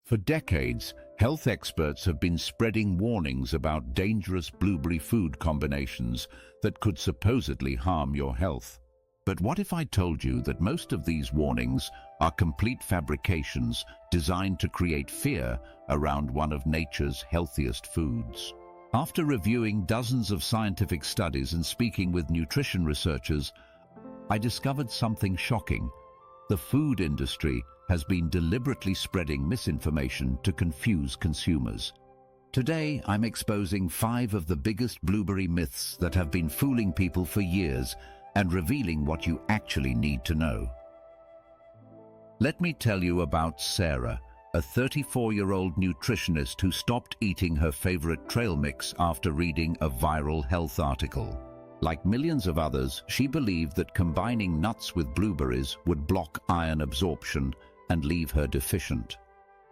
For decades, health experts have been spreading warnings about dangerous blueberry food combinations that could supposedly harm your health. But what if I told you that most of these warnings are complete fabrications designed to create fear around one of nature's healthiest foods? After reviewing dozens of scientific studies and speaking with nutrition researchers, I discovered something shocking. The food industry has been deliberately spreading misinformation to confuse consumers. Today, I'm exposing 5 of the biggest blueberry myths that have been fooling people for years and revealing what you actually need to know. Let me tell you about Sarah, a 34-year-old nutritionist who stopped eating her favorite trail mix after reading a viral health article. Like millions of others, she believed that combining nuts with blueberries would block iron absorption and leave her deficient.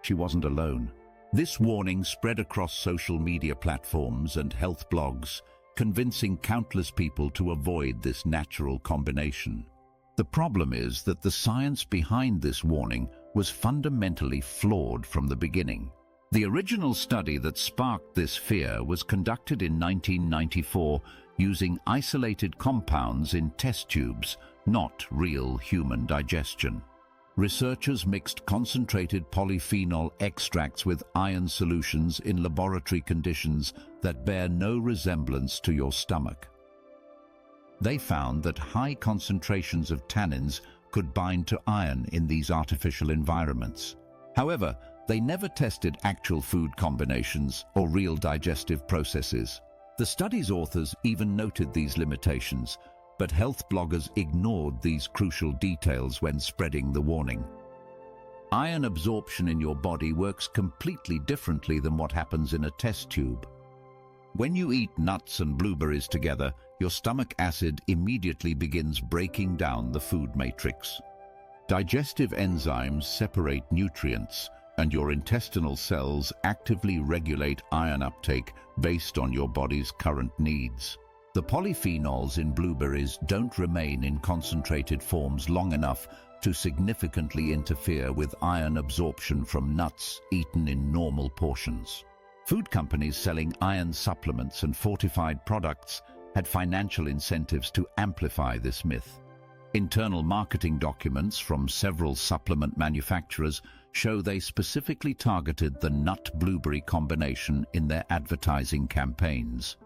She wasn't alone. This warning spread across social media platforms and health blogs, convincing countless people to avoid this natural combination. The problem is that the science behind this warning was fundamentally flawed from the beginning. The original study that sparked this fear was conducted in 1994 using isolated compounds in test tubes, not real human digestion. Researchers mixed concentrated polyphenol extracts with iron solutions in laboratory conditions that bear no resemblance to your stomach. They found that high concentrations of tannins could bind to iron in these artificial environments. However, they never tested actual food combinations or real digestive processes. The study's authors even noted these limitations, but health bloggers ignored these crucial details when spreading the warning. Iron absorption in your body works completely differently than what happens in a test tube. When you eat nuts and blueberries together, your stomach acid immediately begins breaking down the food matrix. Digestive enzymes separate nutrients, and your intestinal cells actively regulate iron uptake based on your body's current needs. The polyphenols in blueberries don't remain in concentrated forms long enough to significantly interfere with iron absorption from nuts eaten in normal portions. Food companies selling iron supplements and fortified products had financial incentives to amplify this myth. Internal marketing documents from several supplement manufacturers show they specifically targeted the nut-blueberry combination in their advertising campaigns.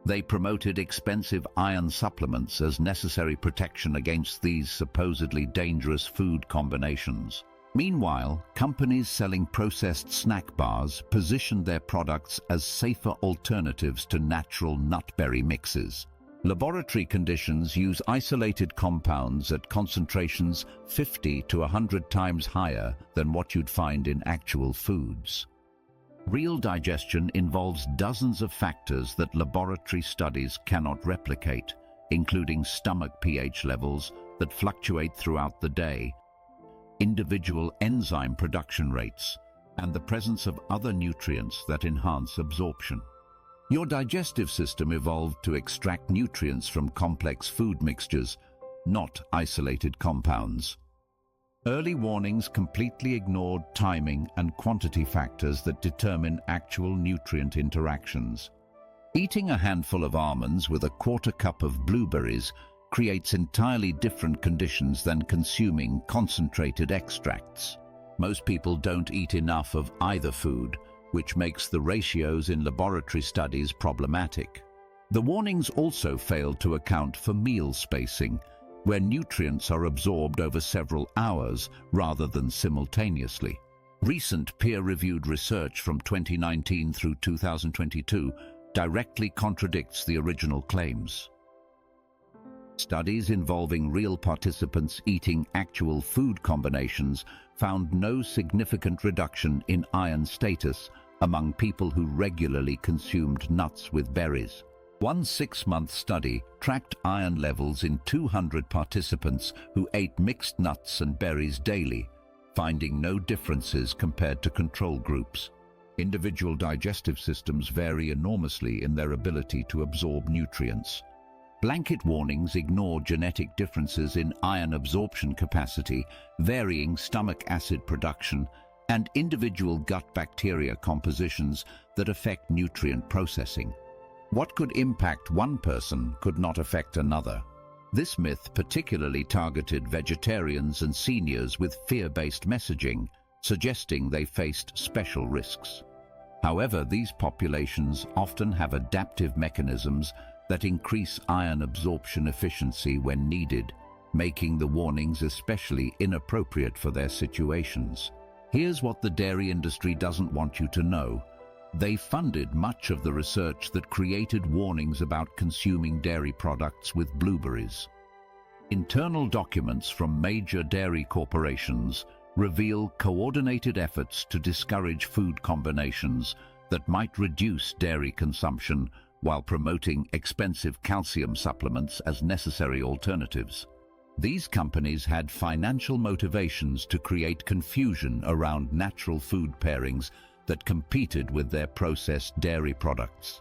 They promoted expensive iron supplements as necessary protection against these supposedly dangerous food combinations. Meanwhile, companies selling processed snack bars positioned their products as safer alternatives to natural nutberry mixes. Laboratory conditions use isolated compounds at concentrations 50 to 100 times higher than what you'd find in actual foods. Real digestion involves dozens of factors that laboratory studies cannot replicate, including stomach pH levels that fluctuate throughout the day, individual enzyme production rates, and the presence of other nutrients that enhance absorption. Your digestive system evolved to extract nutrients from complex food mixtures, not isolated compounds. Early warnings completely ignored timing and quantity factors that determine actual nutrient interactions. Eating a handful of almonds with a quarter cup of blueberries creates entirely different conditions than consuming concentrated extracts. Most people don't eat enough of either food, which makes the ratios in laboratory studies problematic. The warnings also failed to account for meal spacing, where nutrients are absorbed over several hours rather than simultaneously. Recent peer-reviewed research from 2019 through 2022 directly contradicts the original claims. Studies involving real participants eating actual food combinations found no significant reduction in iron status among people who regularly consumed nuts with berries. One 6-month study tracked iron levels in 200 participants who ate mixed nuts and berries daily, finding no differences compared to control groups. Individual digestive systems vary enormously in their ability to absorb nutrients. Blanket warnings ignore genetic differences in iron absorption capacity, varying stomach acid production, and individual gut bacteria compositions that affect nutrient processing. What could impact one person could not affect another. This myth particularly targeted vegetarians and seniors with fear-based messaging, suggesting they faced special risks. However, these populations often have adaptive mechanisms that increase iron absorption efficiency when needed, making the warnings especially inappropriate for their situations. Here's what the dairy industry doesn't want you to know. They funded much of the research that created warnings about consuming dairy products with blueberries. Internal documents from major dairy corporations reveal coordinated efforts to discourage food combinations that might reduce dairy consumption while promoting expensive calcium supplements as necessary alternatives. These companies had financial motivations to create confusion around natural food pairings that competed with their processed dairy products.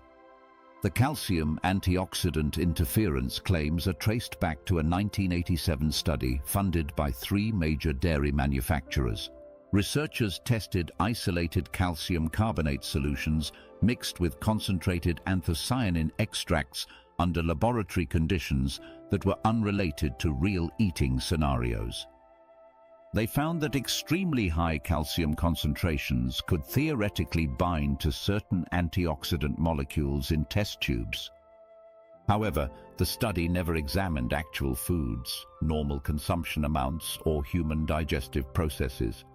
The calcium antioxidant interference claims are traced back to a 1987 study funded by 3 major dairy manufacturers. Researchers tested isolated calcium carbonate solutions mixed with concentrated anthocyanin extracts under laboratory conditions that were unrelated to real eating scenarios. They found that extremely high calcium concentrations could theoretically bind to certain antioxidant molecules in test tubes. However, the study never examined actual foods, normal consumption amounts, or human digestive processes.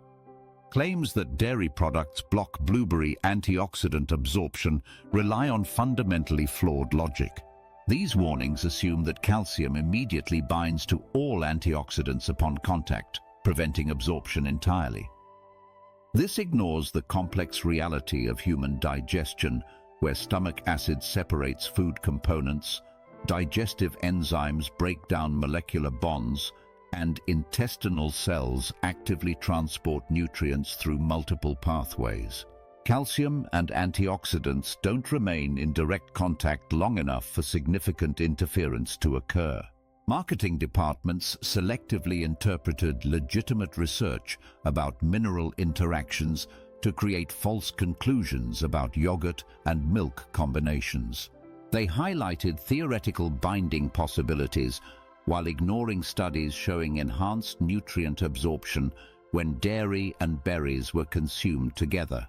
Claims that dairy products block blueberry antioxidant absorption rely on fundamentally flawed logic. These warnings assume that calcium immediately binds to all antioxidants upon contact, preventing absorption entirely. This ignores the complex reality of human digestion, where stomach acid separates food components, digestive enzymes break down molecular bonds, and intestinal cells actively transport nutrients through multiple pathways. Calcium and antioxidants don't remain in direct contact long enough for significant interference to occur. Marketing departments selectively interpreted legitimate research about mineral interactions to create false conclusions about yogurt and milk combinations. They highlighted theoretical binding possibilities while ignoring studies showing enhanced nutrient absorption when dairy and berries were consumed together.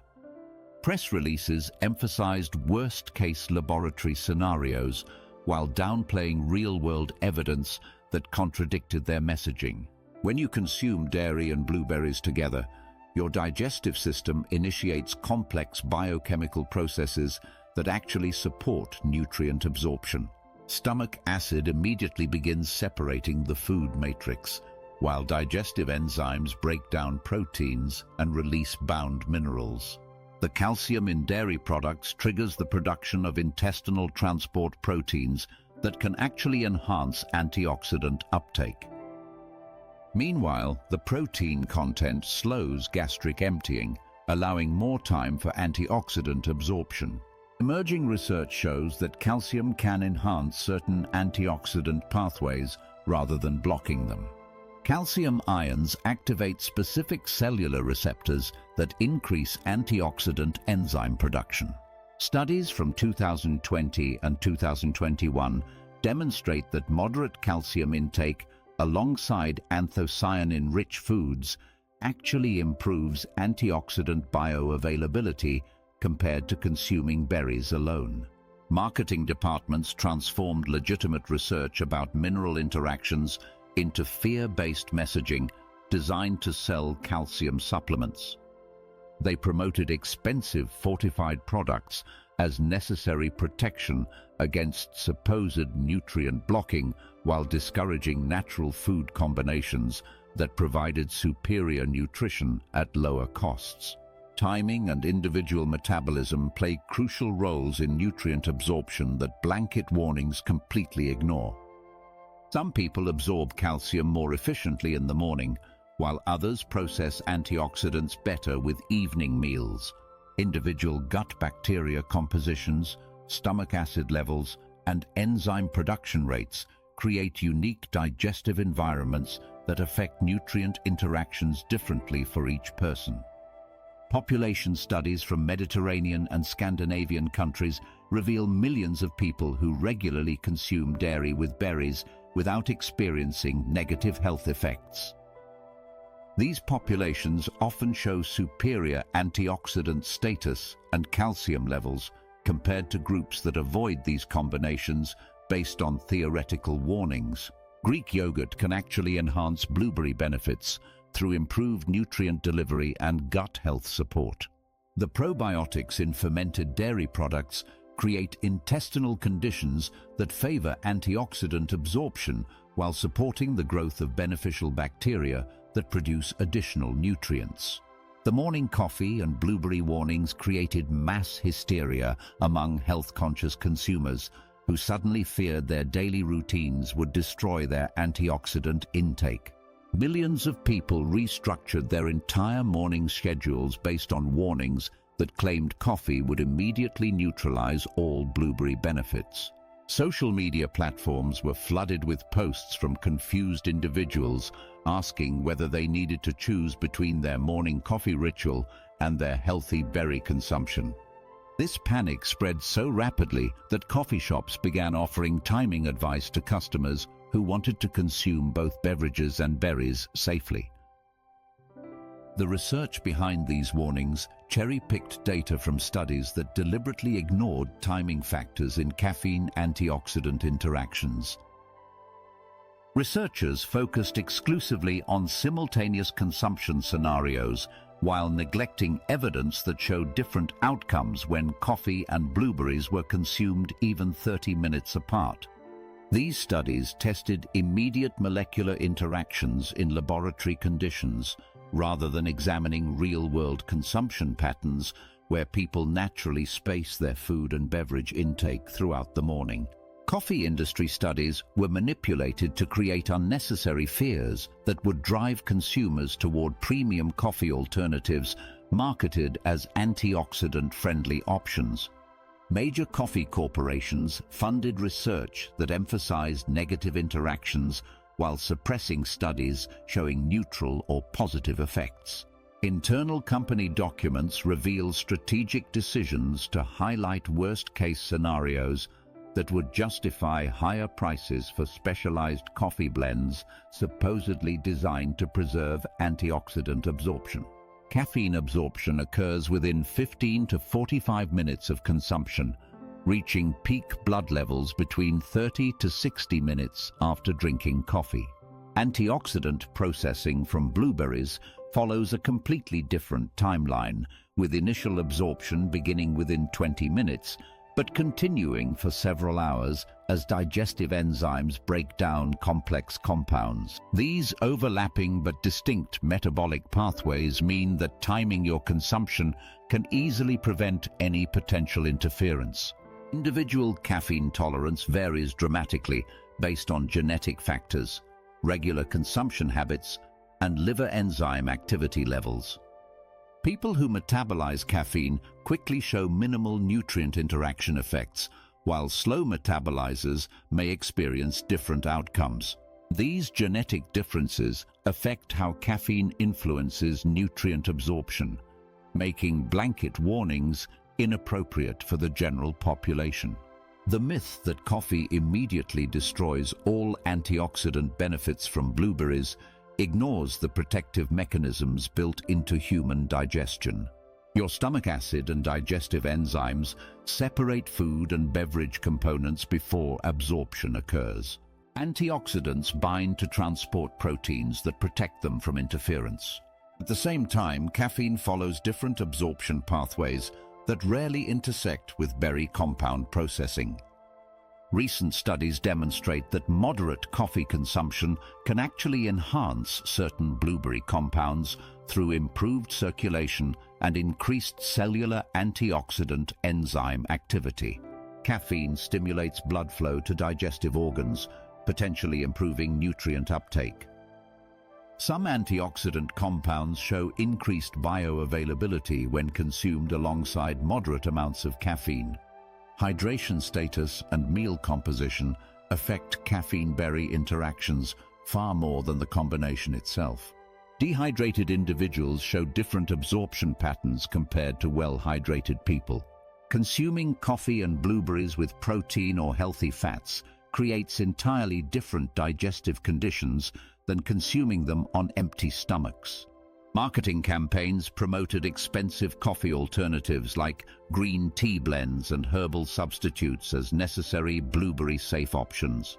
Press releases emphasized worst-case laboratory scenarios while downplaying real-world evidence that contradicted their messaging. When you consume dairy and blueberries together, your digestive system initiates complex biochemical processes that actually support nutrient absorption. Stomach acid immediately begins separating the food matrix, while digestive enzymes break down proteins and release bound minerals. The calcium in dairy products triggers the production of intestinal transport proteins that can actually enhance antioxidant uptake. Meanwhile, the protein content slows gastric emptying, allowing more time for antioxidant absorption. Emerging research shows that calcium can enhance certain antioxidant pathways rather than blocking them. Calcium ions activate specific cellular receptors that increase antioxidant enzyme production. Studies from 2020 and 2021 demonstrate that moderate calcium intake alongside anthocyanin-rich foods actually improves antioxidant bioavailability compared to consuming berries alone. Marketing departments transformed legitimate research about mineral interactions into fear-based messaging designed to sell calcium supplements. They promoted expensive fortified products as necessary protection against supposed nutrient blocking while discouraging natural food combinations that provided superior nutrition at lower costs. Timing and individual metabolism play crucial roles in nutrient absorption that blanket warnings completely ignore. Some people absorb calcium more efficiently in the morning, while others process antioxidants better with evening meals. Individual gut bacteria compositions, stomach acid levels, and enzyme production rates create unique digestive environments that affect nutrient interactions differently for each person. Population studies from Mediterranean and Scandinavian countries reveal millions of people who regularly consume dairy with berries without experiencing negative health effects. These populations often show superior antioxidant status and calcium levels compared to groups that avoid these combinations based on theoretical warnings. Greek yogurt can actually enhance blueberry benefits through improved nutrient delivery and gut health support. The probiotics in fermented dairy products create intestinal conditions that favor antioxidant absorption while supporting the growth of beneficial bacteria that produce additional nutrients. The morning coffee and blueberry warnings created mass hysteria among health-conscious consumers who suddenly feared their daily routines would destroy their antioxidant intake. Millions of people restructured their entire morning schedules based on warnings that claimed coffee would immediately neutralize all blueberry benefits. Social media platforms were flooded with posts from confused individuals asking whether they needed to choose between their morning coffee ritual and their healthy berry consumption. This panic spread so rapidly that coffee shops began offering timing advice to customers who wanted to consume both beverages and berries safely. The research behind these warnings cherry-picked data from studies that deliberately ignored timing factors in caffeine antioxidant interactions. Researchers focused exclusively on simultaneous consumption scenarios while neglecting evidence that showed different outcomes when coffee and blueberries were consumed even 30 minutes apart. These studies tested immediate molecular interactions in laboratory conditions rather than examining real-world consumption patterns where people naturally space their food and beverage intake throughout the morning. Coffee industry studies were manipulated to create unnecessary fears that would drive consumers toward premium coffee alternatives marketed as antioxidant-friendly options. Major coffee corporations funded research that emphasized negative interactions while suppressing studies showing neutral or positive effects. Internal company documents reveal strategic decisions to highlight worst-case scenarios that would justify higher prices for specialized coffee blends supposedly designed to preserve antioxidant absorption. Caffeine absorption occurs within 15 to 45 minutes of consumption, reaching peak blood levels between 30 to 60 minutes after drinking coffee. Antioxidant processing from blueberries follows a completely different timeline, with initial absorption beginning within 20 minutes, but continuing for several hours as digestive enzymes break down complex compounds. These overlapping but distinct metabolic pathways mean that timing your consumption can easily prevent any potential interference. Individual caffeine tolerance varies dramatically based on genetic factors, regular consumption habits, and liver enzyme activity levels. People who metabolize caffeine quickly show minimal nutrient interaction effects, while slow metabolizers may experience different outcomes. These genetic differences affect how caffeine influences nutrient absorption, making blanket warnings inappropriate for the general population. The myth that coffee immediately destroys all antioxidant benefits from blueberries ignores the protective mechanisms built into human digestion. Your stomach acid and digestive enzymes separate food and beverage components before absorption occurs. Antioxidants bind to transport proteins that protect them from interference. At the same time, caffeine follows different absorption pathways that rarely intersect with berry compound processing. Recent studies demonstrate that moderate coffee consumption can actually enhance certain blueberry compounds through improved circulation and increased cellular antioxidant enzyme activity. Caffeine stimulates blood flow to digestive organs, potentially improving nutrient uptake. Some antioxidant compounds show increased bioavailability when consumed alongside moderate amounts of caffeine. Hydration status and meal composition affect caffeine-berry interactions far more than the combination itself. Dehydrated individuals show different absorption patterns compared to well-hydrated people. Consuming coffee and blueberries with protein or healthy fats creates entirely different digestive conditions than consuming them on empty stomachs. Marketing campaigns promoted expensive coffee alternatives like green tea blends and herbal substitutes as necessary blueberry-safe options.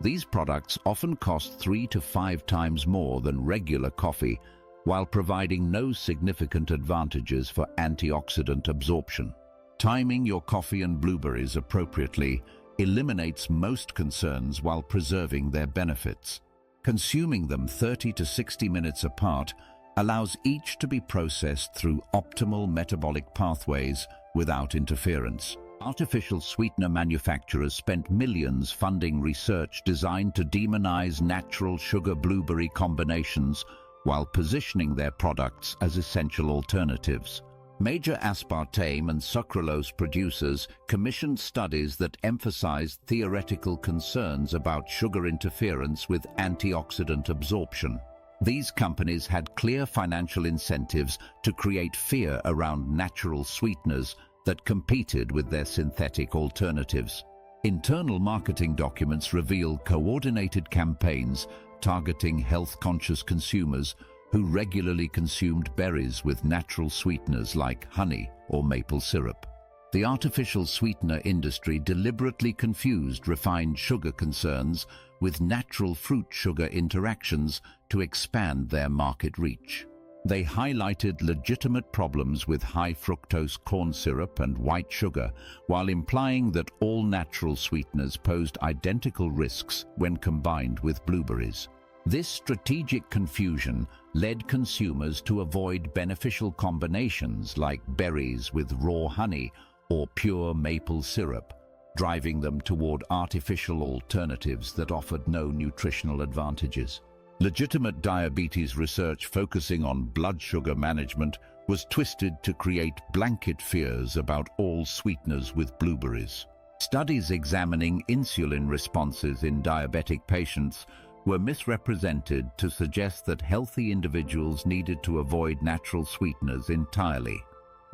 These products often cost 3 to 5 times more than regular coffee, while providing no significant advantages for antioxidant absorption. Timing your coffee and blueberries appropriately eliminates most concerns while preserving their benefits. Consuming them 30 to 60 minutes apart allows each to be processed through optimal metabolic pathways without interference. Artificial sweetener manufacturers spent millions funding research designed to demonize natural sugar blueberry combinations while positioning their products as essential alternatives. Major aspartame and sucralose producers commissioned studies that emphasized theoretical concerns about sugar interference with antioxidant absorption. These companies had clear financial incentives to create fear around natural sweeteners that competed with their synthetic alternatives. Internal marketing documents reveal coordinated campaigns targeting health-conscious consumers who regularly consumed berries with natural sweeteners like honey or maple syrup. The artificial sweetener industry deliberately confused refined sugar concerns with natural fruit sugar interactions to expand their market reach. They highlighted legitimate problems with high fructose corn syrup and white sugar, while implying that all natural sweeteners posed identical risks when combined with blueberries. This strategic confusion led consumers to avoid beneficial combinations like berries with raw honey or pure maple syrup, driving them toward artificial alternatives that offered no nutritional advantages. Legitimate diabetes research focusing on blood sugar management was twisted to create blanket fears about all sweeteners with blueberries. Studies examining insulin responses in diabetic patients were misrepresented to suggest that healthy individuals needed to avoid natural sweeteners entirely.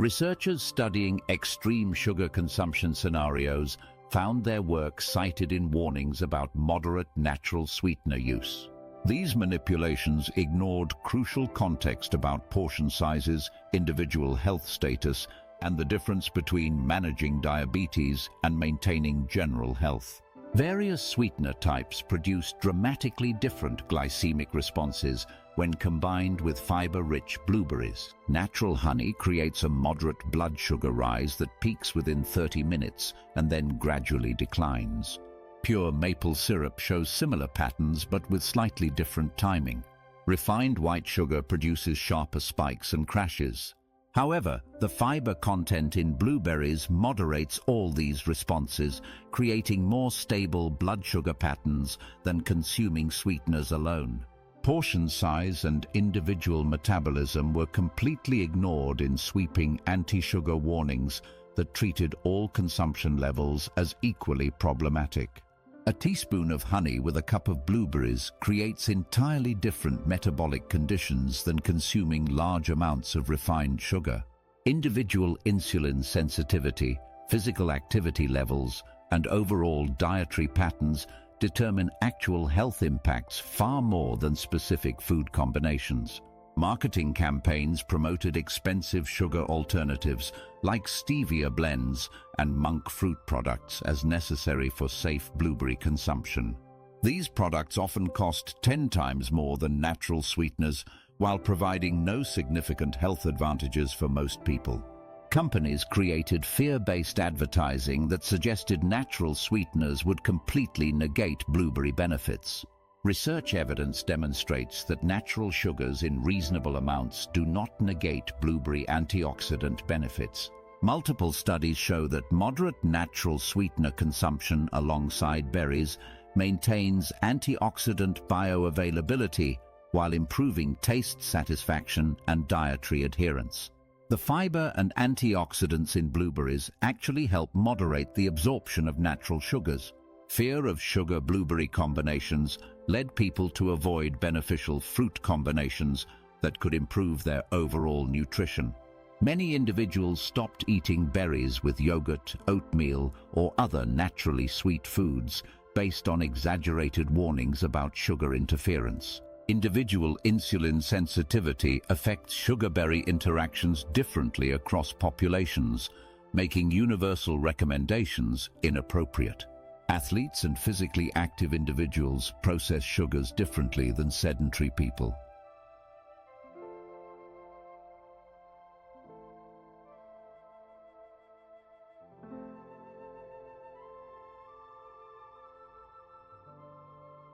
Researchers studying extreme sugar consumption scenarios found their work cited in warnings about moderate natural sweetener use. These manipulations ignored crucial context about portion sizes, individual health status, and the difference between managing diabetes and maintaining general health. Various sweetener types produce dramatically different glycemic responses when combined with fiber-rich blueberries. Natural honey creates a moderate blood sugar rise that peaks within 30 minutes and then gradually declines. Pure maple syrup shows similar patterns but with slightly different timing. Refined white sugar produces sharper spikes and crashes. However, the fiber content in blueberries moderates all these responses, creating more stable blood sugar patterns than consuming sweeteners alone. Portion size and individual metabolism were completely ignored in sweeping anti-sugar warnings that treated all consumption levels as equally problematic. A teaspoon of honey with a cup of blueberries creates entirely different metabolic conditions than consuming large amounts of refined sugar. Individual insulin sensitivity, physical activity levels, and overall dietary patterns determine actual health impacts far more than specific food combinations. Marketing campaigns promoted expensive sugar alternatives like stevia blends and monk fruit products as necessary for safe blueberry consumption. These products often cost 10 times more than natural sweeteners while providing no significant health advantages for most people. Companies created fear-based advertising that suggested natural sweeteners would completely negate blueberry benefits. Research evidence demonstrates that natural sugars in reasonable amounts do not negate blueberry antioxidant benefits. Multiple studies show that moderate natural sweetener consumption alongside berries maintains antioxidant bioavailability while improving taste satisfaction and dietary adherence. The fiber and antioxidants in blueberries actually help moderate the absorption of natural sugars. Fear of sugar-blueberry combinations led people to avoid beneficial fruit combinations that could improve their overall nutrition. Many individuals stopped eating berries with yogurt, oatmeal, or other naturally sweet foods based on exaggerated warnings about sugar interference. Individual insulin sensitivity affects sugar-berry interactions differently across populations, making universal recommendations inappropriate. Athletes and physically active individuals process sugars differently than sedentary people.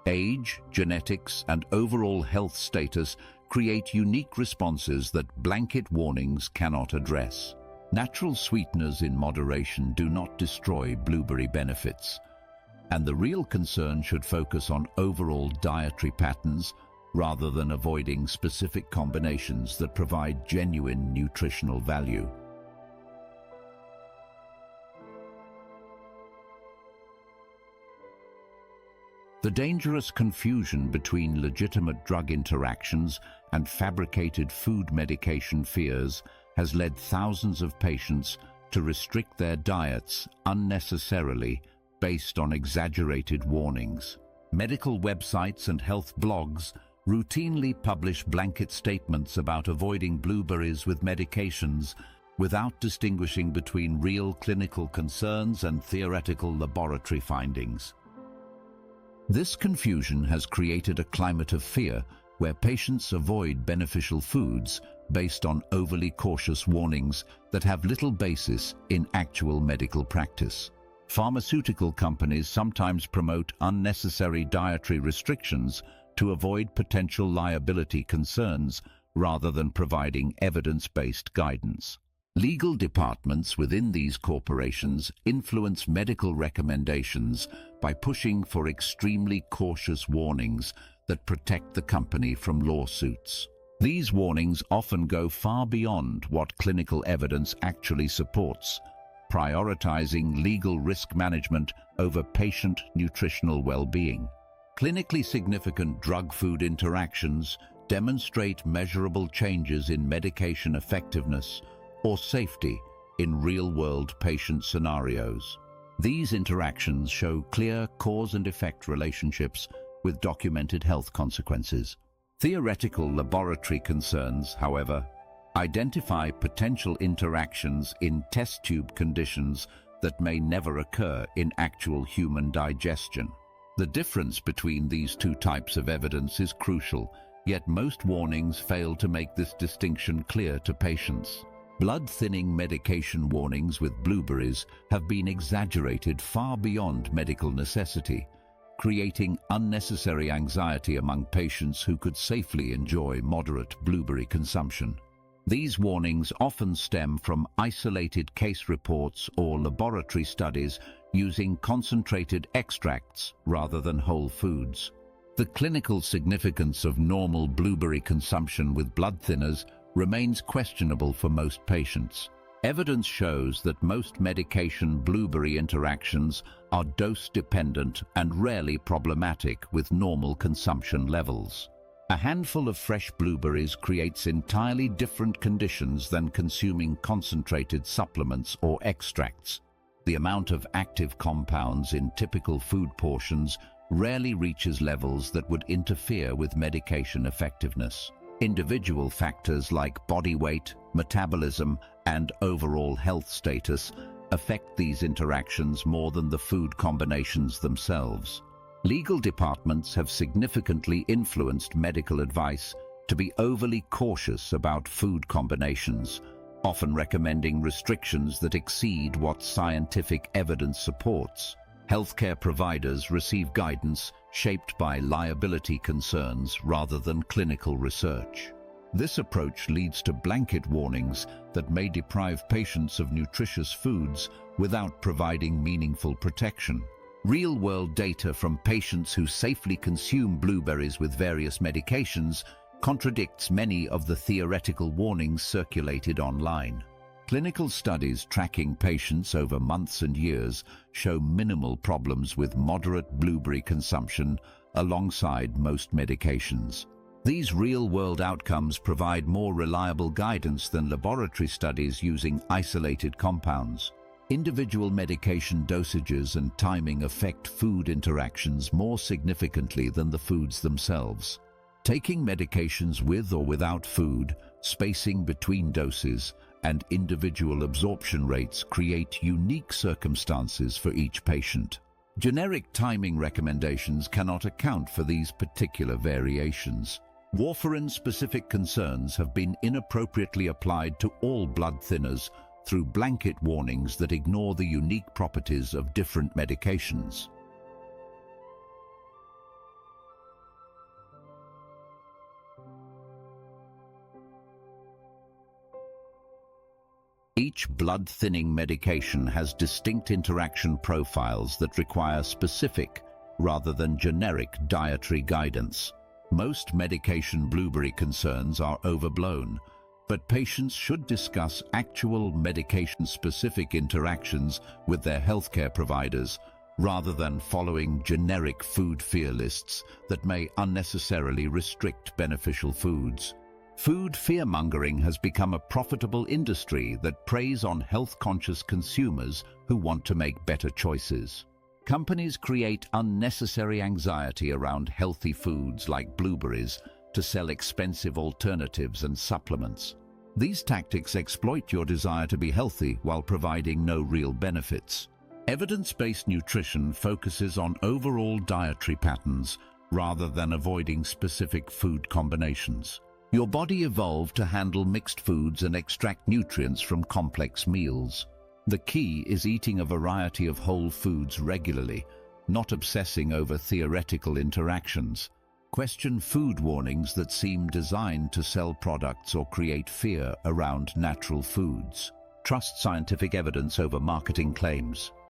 Age, genetics, and overall health status create unique responses that blanket warnings cannot address. Natural sweeteners in moderation do not destroy blueberry benefits, and the real concern should focus on overall dietary patterns rather than avoiding specific combinations that provide genuine nutritional value. The dangerous confusion between legitimate drug interactions and fabricated food medication fears has led thousands of patients to restrict their diets unnecessarily based on exaggerated warnings. Medical websites and health blogs routinely publish blanket statements about avoiding blueberries with medications without distinguishing between real clinical concerns and theoretical laboratory findings. This confusion has created a climate of fear where patients avoid beneficial foods based on overly cautious warnings that have little basis in actual medical practice. Pharmaceutical companies sometimes promote unnecessary dietary restrictions to avoid potential liability concerns rather than providing evidence-based guidance. Legal departments within these corporations influence medical recommendations by pushing for extremely cautious warnings that protect the company from lawsuits. These warnings often go far beyond what clinical evidence actually supports, prioritizing legal risk management over patient nutritional well-being. Clinically significant drug-food interactions demonstrate measurable changes in medication effectiveness or safety in real-world patient scenarios. These interactions show clear cause and effect relationships with documented health consequences. Theoretical laboratory concerns, however, identify potential interactions in test tube conditions that may never occur in actual human digestion. The difference between these two types of evidence is crucial, yet most warnings fail to make this distinction clear to patients. Blood-thinning medication warnings with blueberries have been exaggerated far beyond medical necessity, creating unnecessary anxiety among patients who could safely enjoy moderate blueberry consumption. These warnings often stem from isolated case reports or laboratory studies using concentrated extracts rather than whole foods. The clinical significance of normal blueberry consumption with blood thinners remains questionable for most patients. Evidence shows that most medication blueberry interactions are dose-dependent and rarely problematic with normal consumption levels. A handful of fresh blueberries creates entirely different conditions than consuming concentrated supplements or extracts. The amount of active compounds in typical food portions rarely reaches levels that would interfere with medication effectiveness. Individual factors like body weight, metabolism, and overall health status affect these interactions more than the food combinations themselves. Legal departments have significantly influenced medical advice to be overly cautious about food combinations, often recommending restrictions that exceed what scientific evidence supports. Healthcare providers receive guidance shaped by liability concerns rather than clinical research. This approach leads to blanket warnings that may deprive patients of nutritious foods without providing meaningful protection. Real-world data from patients who safely consume blueberries with various medications contradicts many of the theoretical warnings circulated online. Clinical studies tracking patients over months and years show minimal problems with moderate blueberry consumption alongside most medications. These real-world outcomes provide more reliable guidance than laboratory studies using isolated compounds. Individual medication dosages and timing affect food interactions more significantly than the foods themselves. Taking medications with or without food, spacing between doses, and individual absorption rates create unique circumstances for each patient. Generic timing recommendations cannot account for these particular variations. Warfarin-specific concerns have been inappropriately applied to all blood thinners through blanket warnings that ignore the unique properties of different medications. Each blood-thinning medication has distinct interaction profiles that require specific, rather than generic, dietary guidance. Most medication blueberry concerns are overblown, but patients should discuss actual medication-specific interactions with their healthcare providers rather than following generic food fear lists that may unnecessarily restrict beneficial foods. Food fear-mongering has become a profitable industry that preys on health-conscious consumers who want to make better choices. Companies create unnecessary anxiety around healthy foods like blueberries to sell expensive alternatives and supplements. These tactics exploit your desire to be healthy while providing no real benefits. Evidence-based nutrition focuses on overall dietary patterns rather than avoiding specific food combinations. Your body evolved to handle mixed foods and extract nutrients from complex meals. The key is eating a variety of whole foods regularly, not obsessing over theoretical interactions. Question food warnings that seem designed to sell products or create fear around natural foods. Trust scientific evidence over marketing claims.